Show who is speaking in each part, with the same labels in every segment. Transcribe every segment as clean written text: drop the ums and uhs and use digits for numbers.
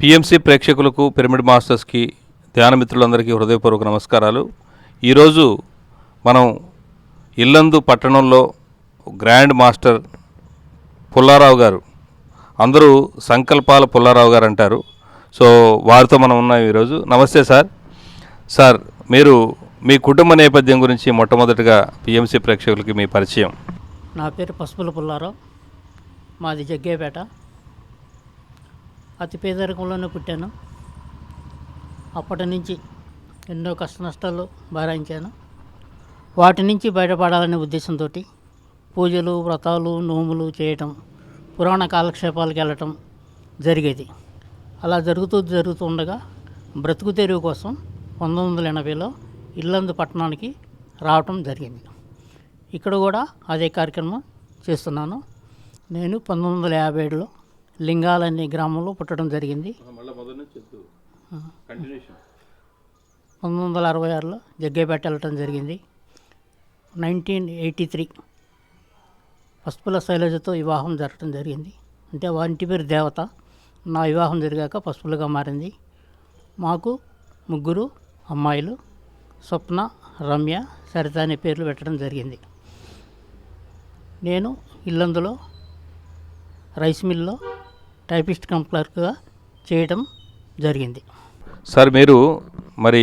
Speaker 1: PMC ప్రేక్షకులకు, pyramid మాస్టర్స్కి, ధ్యాన మిత్రులందరికీ హృదయపూర్వక నమస్కారాలు. ఈరోజు మనం ఇల్లందు పట్టణంలో గ్రాండ్ మాస్టర్ పుల్లారావు గారు, అందరూ సంకల్పాల పుల్లారావు గారు అంటారు. సో వారితో మనం ఉన్నాం ఈరోజు. నమస్తే సార్. సార్, మీరు మీ కుటుంబ నేపథ్యం గురించి మొట్టమొదటిగా పిఎంసి ప్రేక్షకులకి మీ పరిచయం.
Speaker 2: నా పేరు పసుపుల పుల్లారావు, మాది జగ్గేపేట. అతి పేదరికంలోనే పుట్టాను. అప్పటి నుంచి ఎన్నో కష్ట నష్టాలు భరించాను. వాటి నుంచి బయటపడాలనే ఉద్దేశంతో పూజలు, వ్రతాలు, నోములు చేయటం, పురాణ కాలక్షేపాలకు వెళ్ళటం జరిగేది. అలా జరుగుతుండగా బ్రతుకు తెరువు కోసం 1980లో ఇల్లందు పట్టణానికి రావటం జరిగింది. ఇక్కడ కూడా అదే కార్యక్రమం చేస్తున్నాను. నేను 1957లో లింగాలనే గ్రామంలో పుట్టడం జరిగింది. 1966లో జగ్గేపేట వెళ్ళటం జరిగింది. 1983 పసుపుల శైలజతో వివాహం జరగటం జరిగింది. అంటే వారి పేరు దేవత. నా వివాహం జరిగాక పసుపులుగా మారింది. మాకు 3 అమ్మాయిలు, స్వప్న, రమ్య, సరిత అనే పేర్లు పెట్టడం జరిగింది. నేను ఇల్లందులో రైస్ మిల్లో టైపిస్ట్ కమ్ క్లర్క్గా చేయడం జరిగింది.
Speaker 1: సార్, మీరు మరి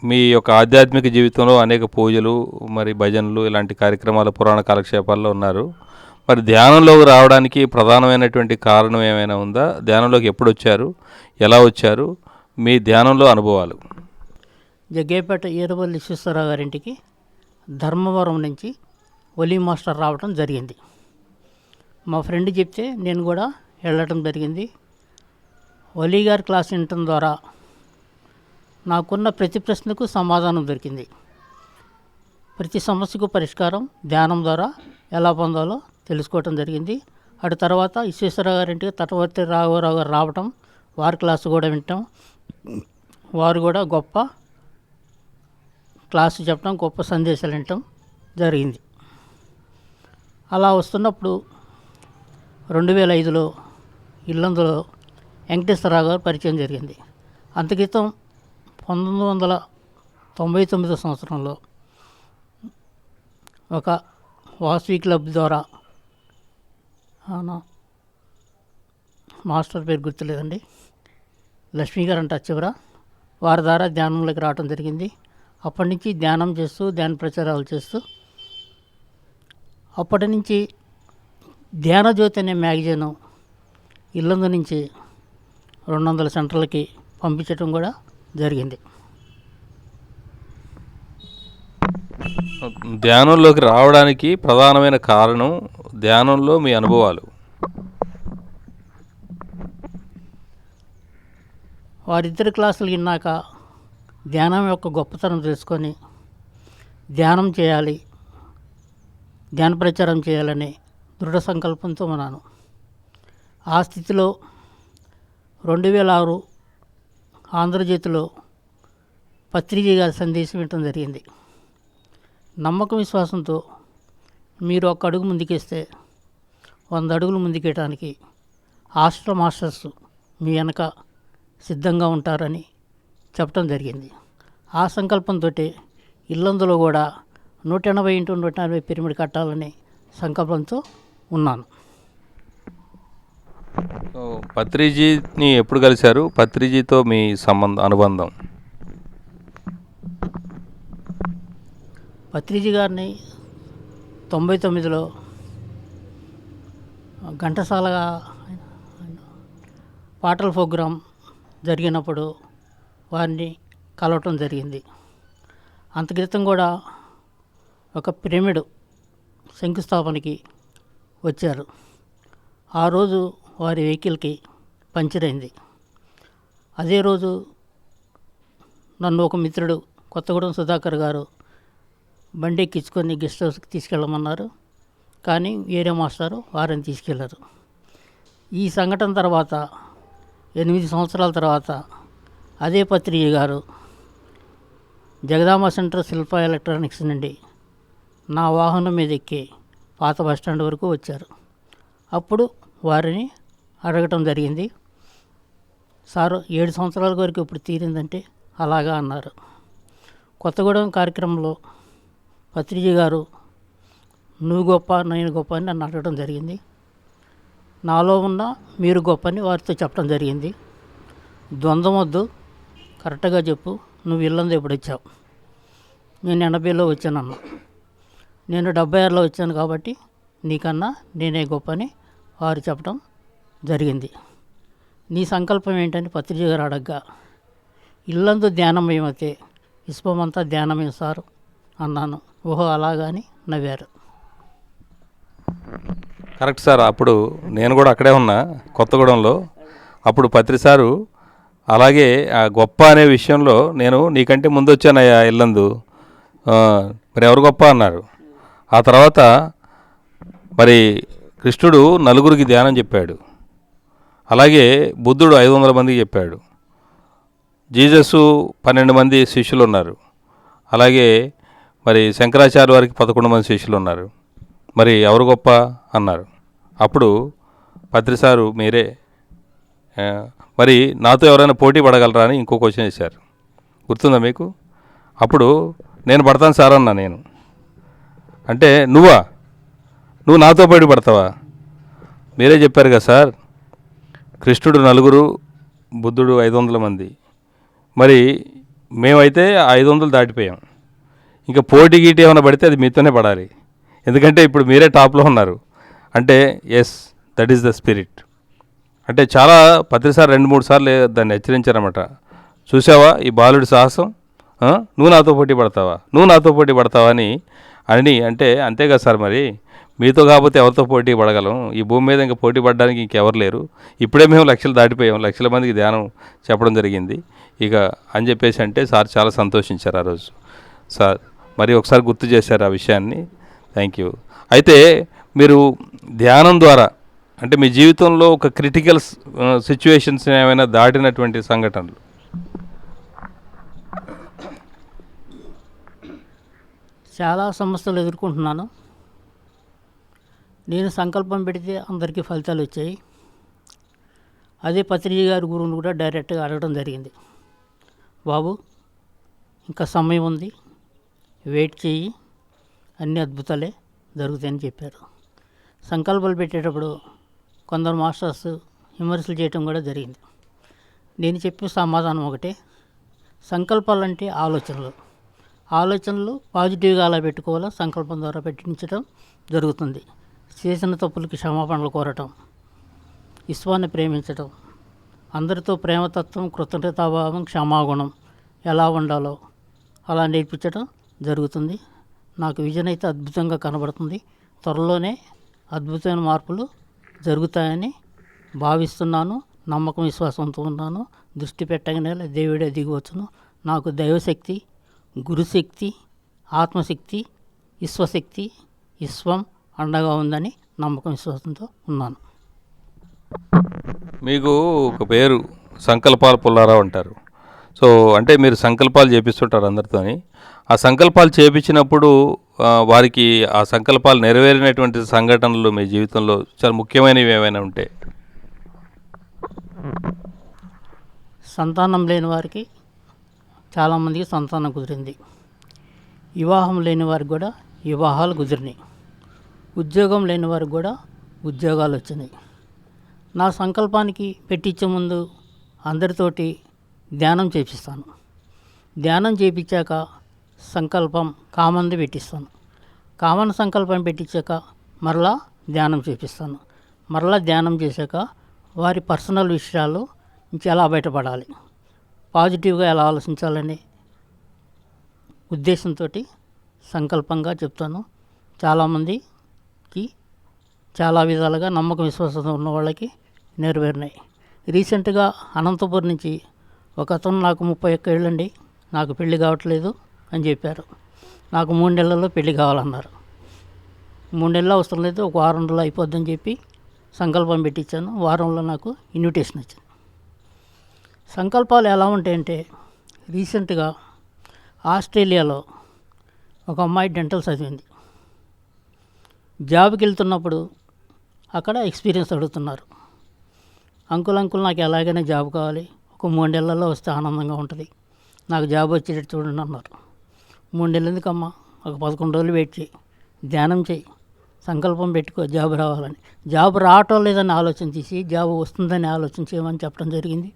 Speaker 1: మీ యొక్క ఆధ్యాత్మిక జీవితంలో అనేక పూజలు, మరి భజనలు, ఇలాంటి కార్యక్రమాలు, పురాణ కాలక్షేపాల్లో ఉన్నారు. మరి ధ్యానంలోకి రావడానికి ప్రధానమైనటువంటి కారణం ఏమైనా ఉందా? ధ్యానంలోకి ఎప్పుడు వచ్చారు, ఎలా వచ్చారు, మీ ధ్యానంలో అనుభవాలు?
Speaker 2: జగ్గేపేట ఈరవల్లి విశ్వేశ్వరరావు గారింటికి ధర్మవరం నుంచి ఒలి మాస్టర్ రావడం జరిగింది. మా ఫ్రెండ్ చెప్తే నేను కూడా వెళ్ళటం జరిగింది. ఒలి గారి క్లాస్ వినటం ద్వారా నాకున్న ప్రతి ప్రశ్నకు సమాధానం దొరికింది. ప్రతి సమస్యకు పరిష్కారం ధ్యానం ద్వారా ఎలా పొందాలో తెలుసుకోవటం జరిగింది. అటు తర్వాత విశ్వేశ్వరరావు గారింటికి తటవర్తి రాఘవరావు గారు రావటం, వారి క్లాసు కూడా వినటం, వారు కూడా గొప్ప క్లాసు చెప్పడం, గొప్ప సందేశాలు వినటం జరిగింది. అలా వస్తున్నప్పుడు 2005లో ఇల్లందులో వెంకటేశ్వరరావు గారు పరిచయం జరిగింది. అంతక్రితం 1999 సంవత్సరంలో ఒక వాసవి క్లబ్ ద్వారా, మాస్టర్ పేరు గుర్తులేదండి, లక్ష్మీ గారు అంట చివర, వారి ద్వారా ధ్యానంలోకి రావడం జరిగింది. అప్పటి నుంచి ధ్యానం చేస్తూ, ధ్యాన ప్రచారాలు చేస్తూ, అప్పటి నుంచి ధ్యానజ్యోతి అనే మ్యాగజైన్ ఇల్లందు నుంచి 200 సెంటర్లకి పంపించడం కూడా జరిగింది.
Speaker 1: ధ్యానంలోకి రావడానికి ప్రధానమైన కారణం, ధ్యానంలో మీ అనుభవాలు?
Speaker 2: వారిద్దరి క్లాసులు విన్నాక ధ్యానం యొక్క గొప్పతనం తెలుసుకొని ధ్యానం చేయాలి, ధ్యాన ప్రచారం చేయాలని దృఢ సంకల్పంతో ఉన్నాను. ఆ స్థితిలో 2006 ఆంధ్రజ్యోతిలో పత్రిజీ గారి సందేశం ఇవ్వటం జరిగింది. నమ్మకం, విశ్వాసంతో మీరు ఒక అడుగు ముందుకేస్తే 100 అడుగులు ముందుకేయడానికి హాస్టల్ మాస్టర్స్ మీ వెనక సిద్ధంగా ఉంటారని చెప్పడం జరిగింది. ఆ సంకల్పంతో ఇల్లందులో కూడా 180x180 పిరమిడ్ కట్టాలని సంకల్పంతో ఉన్నాను.
Speaker 1: పత్రిజీని ఎప్పుడు కలిశారు? పత్రిజీతో మీ అనుబంధం?
Speaker 2: పత్రిజీ గారిని 99లో ఘంటసాలగా పాటల ప్రోగ్రాం జరిగినప్పుడు వారిని కలవటం జరిగింది. అంతక్రితం కూడా ఒక పిరమిడ్ శంకుస్థాపనకి వచ్చారు. ఆ రోజు వారి వెహికల్కి పంచర్ అయింది. అదే రోజు నన్ను ఒక మిత్రుడు కొత్తగూడెం సుధాకర్ గారు బండి ఎక్కించుకొని గెస్ట్ హౌస్కి తీసుకెళ్ళమన్నారు. కానీ వేరే మాస్టారు వారిని తీసుకెళ్లారు. ఈ సంఘటన తర్వాత 8 సంవత్సరాల తర్వాత అదే పత్రిజీ గారు జగదాంబ సెంటర్ శిల్ప ఎలక్ట్రానిక్స్ నుండి నా వాహనం మీద ఎక్కి పాత బస్టాండ్ వరకు వచ్చారు. అప్పుడు వారిని అడగటం జరిగింది. సారు 7 సంవత్సరాల వరకు ఇప్పుడు తీరిందంటే అలాగా అన్నారు. కొత్తగూడెం కార్యక్రమంలో పత్రిజీ గారు నువ్వు గొప్ప నేను గొప్ప అని నన్ను అడగడం జరిగింది. నాలో ఉన్న మీరు గొప్ప అని వారితో చెప్పడం జరిగింది. ద్వంద్వం వద్దు, కరెక్ట్గా చెప్పు, నువ్వు ఇల్లందు ఎప్పుడు వచ్చావు? నేను 80లో వచ్చానన్నా. నేను 76లో వచ్చాను కాబట్టి నీకన్నా నేనే గొప్ప అని వారు చెప్పడం జరిగింది. నీ సంకల్పం ఏంటని పత్రిజీ గారు అడగ్గా, ఇల్లందు ధ్యానమయమైతే విశ్వమంతా ధ్యానమయం సారు అన్నాను. ఓహో అలాగాని నవ్వారు.
Speaker 1: Correct sir. అప్పుడు నేను కూడా అక్కడే ఉన్నా కొత్తగూడెంలో. అప్పుడు పత్రిసారు అలాగే ఆ గొప్ప అనే విషయంలో నేను నీకంటే ముందు వచ్చానయ్యా ఇల్లందు, మరి ఎవరు గొప్ప అన్నారు. ఆ తర్వాత మరి కృష్ణుడు నలుగురికి ధ్యానం చెప్పాడు, అలాగే బుద్ధుడు 500 మందికి చెప్పాడు, జీసస్ 12 మంది శిష్యులు ఉన్నారు, అలాగే మరి శంకరాచార్య వారికి 11 మంది శిష్యులు ఉన్నారు. మరి ఎవరు గొప్ప అన్నారు. అప్పుడు పత్రిసారు మీరే, మరి నాతో ఎవరైనా పోటీ పడగలరా అని ఇంకో క్వశ్చన్ వేశారు. గుర్తుందా మీకు? అప్పుడు నేను పడతాను సార్ అన్నా. నేను అంటే నువ్వు నాతో పోటీ పడతావా? మీరే చెప్పారు కదా సార్, కృష్ణుడు 9, బుద్ధుడు 500 మంది, మరి మేమైతే 500 దాటిపోయాం. ఇంకా పోటీ గీటీ ఏమైనా పడితే అది మీతోనే పడాలి, ఎందుకంటే ఇప్పుడు మీరే టాప్లో ఉన్నారు. అంటే yes, that is the spirit. అంటే చాలా పత్రిసారి 2-3 సార్లు దాన్ని హెచ్చరించారన్నమాట. చూసావా ఈ బాలుడి సాహసం, నువ్వు నాతో పోటీ పడతావా అని అంటే అంతే కదా సార్. మరి మీతో కాకపోతే ఎవరితో పోటీ పడగలం? ఈ భూమి మీద ఇంకా పోటీ పడడానికి ఇంకెవరు లేరు. ఇప్పుడే మేము లక్షలు దాటిపోయాం, లక్షల మందికి ధ్యానం చెప్పడం జరిగింది ఇక అని చెప్పేసి అంటే సార్ చాలా సంతోషించారు ఆ రోజు. సార్ మరి ఒకసారి గుర్తు చేశారు ఆ విషయాన్ని. Thank you. అయితే మీరు ధ్యానం ద్వారా అంటే మీ జీవితంలో ఒక క్రిటికల్ సిచ్యువేషన్స్ ఏమైనా దాటినటువంటి సంఘటనలు?
Speaker 2: చాలా సమస్యలు ఎదుర్కొంటున్నాను. నేను సంకల్పం పెడితే అందరికీ ఫలితాలు వచ్చాయి. అదే పత్రిజీ గారి గురువుని కూడా డైరెక్ట్గా అడగడం జరిగింది. బాబు ఇంకా సమయం ఉంది, వెయిట్ చేయి, అన్ని అద్భుతాలే జరుగుతాయని చెప్పారు. సంకల్పాలు పెట్టేటప్పుడు కొందరు మాస్టర్స్ విమర్శలు చేయటం కూడా జరిగింది. నేను చెప్పే సమాధానం ఒకటే, సంకల్పాలంటే ఆలోచనలు పాజిటివ్గా అలా పెట్టుకోవాలా, సంకల్పం ద్వారా పెట్టించడం జరుగుతుంది. చేసిన తప్పులకి క్షమాపణలు కోరటం, విశ్వాన్ని ప్రేమించటం, అందరితో ప్రేమతత్వం, కృతజ్ఞతాభావం, క్షమాగుణం ఎలా ఉండాలో అలా నేర్పించడం జరుగుతుంది. నాకు విజన్ అయితే అద్భుతంగా కనబడుతుంది. త్వరలోనే అద్భుతమైన మార్పులు జరుగుతాయని భావిస్తున్నాను. నమ్మకం, విశ్వాసంతో ఉన్నాను. దృష్టి పెట్టగానే దేవుడే దిగివచ్చును. నాకు దైవశక్తి, గురుశక్తి, ఆత్మశక్తి, విశ్వశక్తి, విశ్వం అండగా ఉందని నమ్మకం, విశ్వాసంతో ఉన్నాను.
Speaker 1: మీకు ఒక పేరు సంకల్పాల పుల్లారావు అంటారు. సో అంటే మీరు సంకల్పాలు చేపిస్తుంటారు అందరితోని. ఆ సంకల్పాలు చేపించినప్పుడు వారికి ఆ సంకల్పాలు నెరవేరినటువంటి సంఘటనలు మీ జీవితంలో చాలా ముఖ్యమైనవి ఏమైనా ఉంటే?
Speaker 2: సంతానం లేని వారికి చాలామందికి సంతానం కుదిరింది. వివాహం లేని వారికి కూడా వివాహాలు కుదిరినాయి. ఉద్యోగం లేని వారికి కూడా ఉద్యోగాలు వచ్చినాయి. నా సంకల్పానికి పెట్టించే ముందు అందరితోటి ధ్యానం చేపిస్తాను. ధ్యానం చేయించాక సంకల్పం కామన్ది పెట్టిస్తాను. కామన్ సంకల్పం పెట్టించాక మరలా ధ్యానం చేపిస్తాను. మరలా ధ్యానం చేశాక వారి పర్సనల్ విషయాలు నుంచి ఎలా బయటపడాలి, పాజిటివ్గా ఎలా ఆలోచించాలనే ఉద్దేశంతో సంకల్పంగా చెప్తాను. చాలామందికి చాలా విధాలుగా నమ్మకం, విశ్వాసం ఉన్న వాళ్ళకి నెరవేరినాయి. రీసెంట్గా అనంతపురం నుంచి ఒక అతను నాకు 31 ఏళ్ళండి, నాకు పెళ్లి కావట్లేదు అని చెప్పారు. నాకు 3 నెలల్లో పెళ్లి కావాలన్నారు. 3 నెలలు అవసరం లేదు, ఒక వారం రోజులు అయిపోద్దని చెప్పి సంకల్పం పెట్టించాను. వారంలో నాకు ఇన్విటేషన్ వచ్చింది. సంకల్పాలు ఎలా ఉంటాయంటే, రీసెంట్గా ఆస్ట్రేలియాలో ఒక అమ్మాయి డెంటల్ చదివింది. జాబ్కి వెళ్తున్నప్పుడు అక్కడ ఎక్స్పీరియన్స్ అడుగుతున్నారు. అంకుల్ నాకు ఎలాగైనా జాబ్ కావాలి, ఒక 3 నెలల్లో వస్తే ఆనందంగా ఉంటుంది, నాకు జాబ్ వచ్చేటట్టు చూడండి అన్నారు. 3 నెలలు ఎందుకమ్మా, ఒక 11 రోజులు వెయిట్ చేయి, ధ్యానం చేయి, సంకల్పం పెట్టుకో జాబ్ రావాలని. జాబ్ రావటం లేదని ఆలోచన తీసి జాబ్ వస్తుందని ఆలోచన చేయమని చెప్పడం జరిగింది.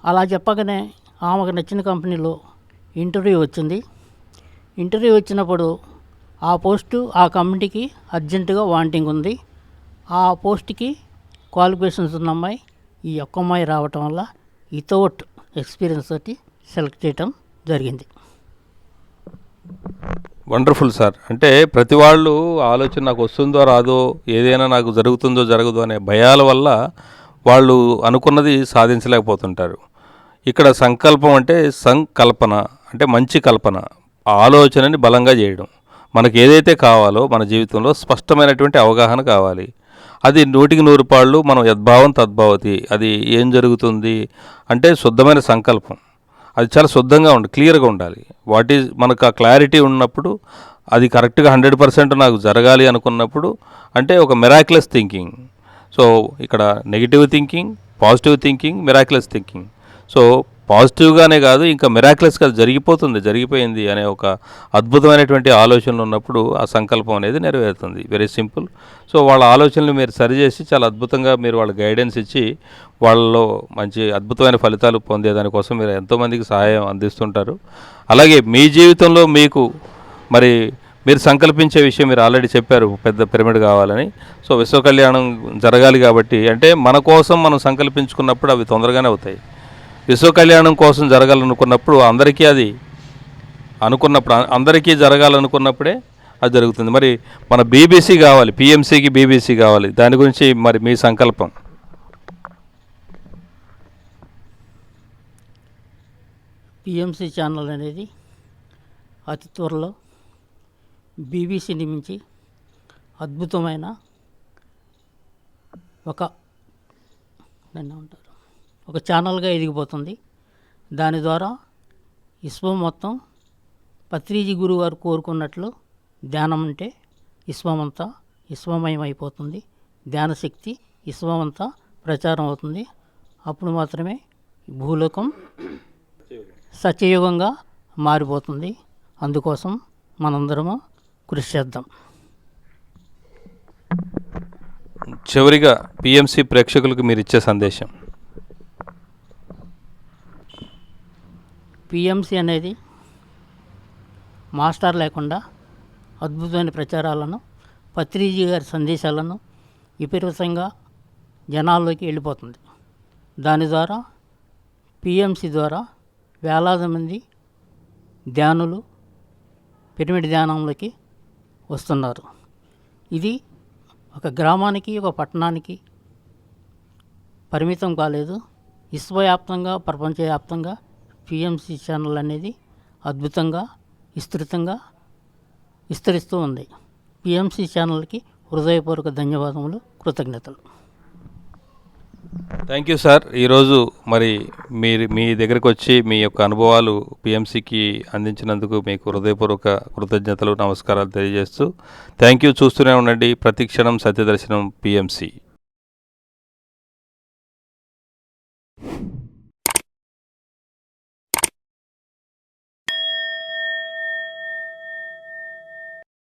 Speaker 2: అలా చెప్పగానే ఆమెకు నచ్చిన కంపెనీలో ఇంటర్వ్యూ వచ్చింది. ఇంటర్వ్యూ వచ్చినప్పుడు ఆ పోస్టు ఆ కంపెనీకి అర్జెంటుగా వాంటింగ్ ఉంది. ఆ పోస్ట్కి క్వాలిఫికేషన్స్ ఉన్న అమ్మాయి ఈ ఒక్క అమ్మాయి రావటం వల్ల వితౌట్ ఎక్స్పీరియన్స్ తోటి సెలెక్ట్ చేయటం జరిగింది.
Speaker 1: Wonderful sir. అంటే ప్రతి వాళ్ళు ఆలోచన నాకు వస్తుందో రాదో, ఏదైనా నాకు జరుగుతుందో జరగదో అనే భయాల వల్ల వాళ్ళు అనుకున్నది సాధించలేకపోతుంటారు. ఇక్కడ సంకల్పం అంటే సంకల్పన అంటే మంచి కల్పన, ఆలోచనని బలంగా చేయడం. మనకు ఏదైతే కావాలో మన జీవితంలో స్పష్టమైనటువంటి అవగాహన కావాలి. అది 100కి 100 పాళ్ళు మనం యద్భావం తద్భావతి. అది ఏం జరుగుతుంది అంటే శుద్ధమైన సంకల్పం. అది చాలా శుద్ధంగా ఉండాలి, క్లియర్గా ఉండాలి. వాట్ ఈజ్ మనకు ఆ క్లారిటీ ఉన్నప్పుడు అది కరెక్ట్గా 100% నాకు జరగాలి అనుకున్నప్పుడు అంటే ఒక మిరాక్యులస్ థింకింగ్. సో ఇక్కడ negative thinking, positive thinking, miraculous thinking. So పాజిటివ్గానే కాదు, ఇంకా మిరాక్యులస్గా జరిగిపోయింది అనే ఒక అద్భుతమైనటువంటి ఆలోచనలు ఉన్నప్పుడు ఆ సంకల్పం అనేది నెరవేరుతుంది. Very simple. సో వాళ్ళ ఆలోచనలు మీరు సరిచేసి చాలా అద్భుతంగా మీరు వాళ్ళ గైడెన్స్ ఇచ్చి వాళ్ళలో మంచి అద్భుతమైన ఫలితాలు పొందేదానికోసం మీరు ఎంతోమందికి సహాయం అందిస్తుంటారు. అలాగే మీ జీవితంలో మీకు మరి మీరు సంకల్పించే విషయం మీరు ఆల్రెడీ చెప్పారు, పెద్ద పిరమిడ్ కావాలని. సో విశ్వ కళ్యాణం జరగాలి కాబట్టి అంటే మన కోసం మనం సంకల్పించుకున్నప్పుడు అవి తొందరగానే అవుతాయి. విశ్వ కళ్యాణం కోసం జరగాలనుకున్నప్పుడు అందరికీ అందరికీ జరగాలనుకున్నప్పుడే అది జరుగుతుంది. మరి మన బీబీసీ కావాలి, పిఎంసీకి బీబీసీ కావాలి. దాని గురించి మరి మీ సంకల్పం.
Speaker 2: పిఎంసి ఛానల్ అనేది అతి త్వరలో బీబీసీని మించి అద్భుతమైన ఒక ఛానల్గా ఎదిగిపోతుంది. దాని ద్వారా విశ్వం మొత్తం పత్రిజీ గురువు గారు కోరుకున్నట్లు ధ్యానం అంటే విశ్వమంతా విశ్వమయం అయిపోతుంది. ధ్యాన శక్తి విశ్వమంతా ప్రచారం అవుతుంది. అప్పుడు మాత్రమే భూలోకం సత్యయుగంగా మారిపోతుంది. అందుకోసం మనందరము కృషి చేద్దాం.
Speaker 1: చివరిగా పిఎంసి ప్రేక్షకులకు మీరు ఇచ్చే సందేశం.
Speaker 2: పిఎంసి అనేది మాస్టర్ లేకుండా అద్భుతమైన ప్రచారాలను, పత్రిజీ గారి సందేశాలను విపరీతంగా జనాల్లోకి వెళ్ళిపోతుంది. దాని ద్వారా పిఎంసి ద్వారా వేలాది మంది ధ్యానులు పిరమిడ్ ధ్యానంలోకి వస్తున్నారు. ఇది ఒక గ్రామానికి, ఒక పట్టణానికి పరిమితం కాలేదు. విశ్వవ్యాప్తంగా, ప్రపంచవ్యాప్తంగా పిఎంసి ఛానల్ అనేది అద్భుతంగా విస్తృతంగా విస్తరిస్తూ ఉంది. పిఎంసి ఛానల్కి హృదయపూర్వక ధన్యవాదములు, కృతజ్ఞతలు.
Speaker 1: Thank you sir. ఈరోజు మరి మీ దగ్గరికి వచ్చి మీ యొక్క అనుభవాలు పిఎంసికి అందించినందుకు మీకు హృదయపూర్వక కృతజ్ఞతలు, నమస్కారాలు తెలియజేస్తూ థ్యాంక్ యూ. చూస్తూనే ఉండండి ప్రతిక్షణం సత్యదర్శనం పిఎంసి.